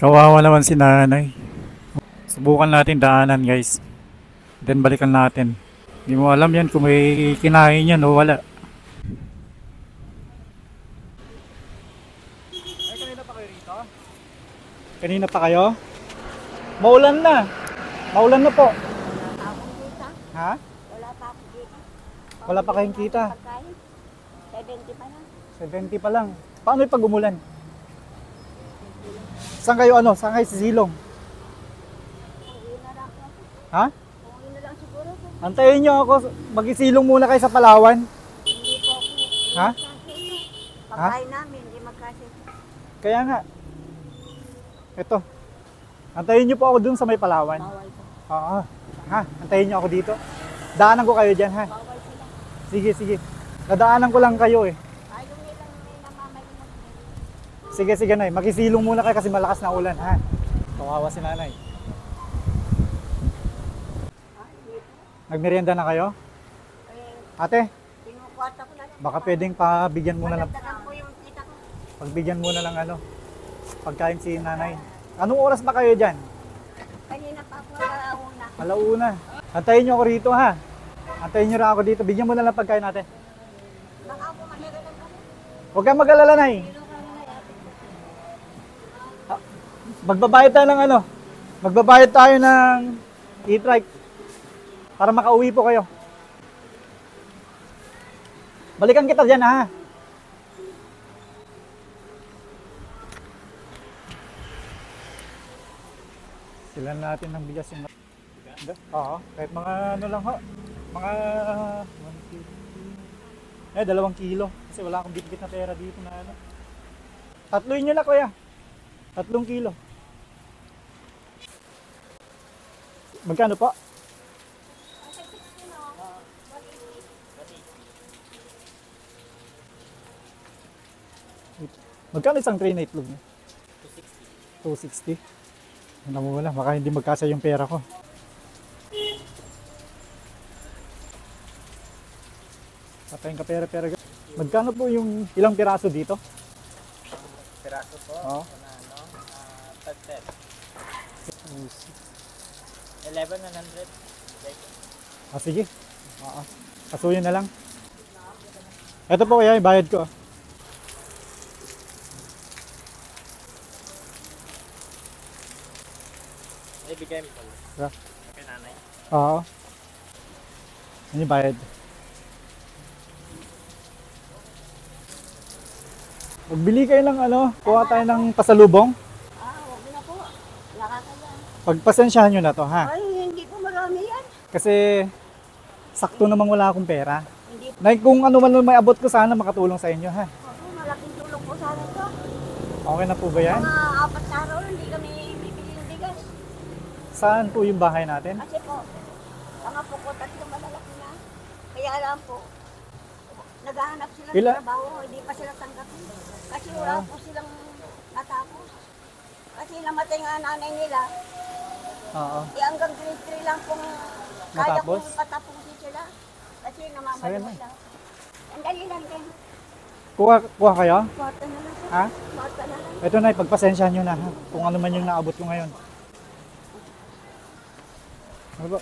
Kawawa naman si nanay. Subukan natin daanan guys. Then balikan natin. Hindi mo alam yan kung may kinain yan o wala. Ay, kanina pa kayo rito? Kanina pa kayo? Maulan na. Maulan na po. Ha? Wala pa ako dito. Wala pa kayong kita. 70 pa lang. 70 pa lang. Paano yung pag umulan? Saan kayo ano? Saan kayo sisilong? Uwi na lang ako. Ha? Uwi na lang siguro po. Antayin nyo ako. Mag-isilong muna kayo sa Palawan. Hindi po ako. Ha? Pagkain namin, hindi magkasya. Kaya nga. Ito. Antayin nyo po ako dun sa may Palawan. Bawal po. Oo. Ha? Antayin nyo ako dito. Daanan ko kayo dyan ha. Bawal sila. Sige, sige. Nadaanan ko lang kayo eh. Ayaw nilang may namamalimot. Sige, sige nay. Makisilong muna kayo kasi malakas na ulan ha. Kawawa si nanay. Nagmerienda na kayo? Ate, Pinukwarta ko na lang. baka pwedeng pabigyan muna ng Madagdagan po yung kita ko. pagbigyan muna ng ano, pagkain si nanay. Anong oras ba kayo dyan? Kanina pa ako nalauna. Alauna. Antayin nyo ako rito ha. Antayin nyo rin ako dito. Bigyan mo na lang pagkain natin. Baka ako magagalan ako. Huwag kang mag-alala nay. Magbabayad tayo ng ano? Magbabayad tayo ng e-trike para makauwi po kayo. Balikan kita dyan ha. Silan natin ng bigas yung... Oo, kahit mga ano lang ho. Mga 1 kilo. 2 kilo. Kasi wala akong bitbit na pera dito na ano. Tatluin nyo na kuya. 3 kilo. Magkano po? Magkano isang tray na itlog niyo? 260. 260? Ano mo wala, baka hindi magkasa yung pera ko. Patayin ka pera-pera. Magkano po yung ilang piraso dito? Piraso po, Oo. ano, tag 10. 11,100. Ah, sige. Oo. Kasuyin na lang. Ito po kaya, bayad ko. Ibigay mo pala. Yeah. Kay nanay. Oo. Ano yung bayad? Magbili kayo ng ano, kuha tayo ng pasalubong. Huwag na po. Nakakaya. Pagpasensyahan nyo na to ha. Ay, hindi po marami yan. Kasi sakto namang wala akong pera. Hindi po. Nay, kung ano man may abot ko, sana makatulong sa inyo ha. Ako, malaking tulong po sana ito. Okay na po ba yan? Mga 4 na araw, hindi kami bibili ng bigas. Saan po yung bahay natin? Kasi po, mga po ko, 3 malalaki na. Kaya alam po, naghahanap sila ng Ila- trabaho, hindi pa sila tanggapin. Kasi wala po silang natapos. Kasi namatay nga nanay nila, Oo. hanggang grade 3 lang pong kaya Matapos? kong patapusin sila. Kasi Sayang namamalimot na. lang. Ang dali lang din. Kuha kayo? Kwarta na lang po. Ha? Kwarta na lang. Ito na, pagpasensyahan nyo na ha. Kung ano man yung naabot ko ngayon. Ano ba?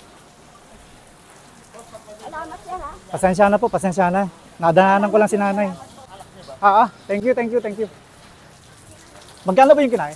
Salamat sir ha. Pasensya na po, pasensya na. Nadaanan ko lang si nanay. Thank you, thank you, thank you. Magkano ba yung kinain?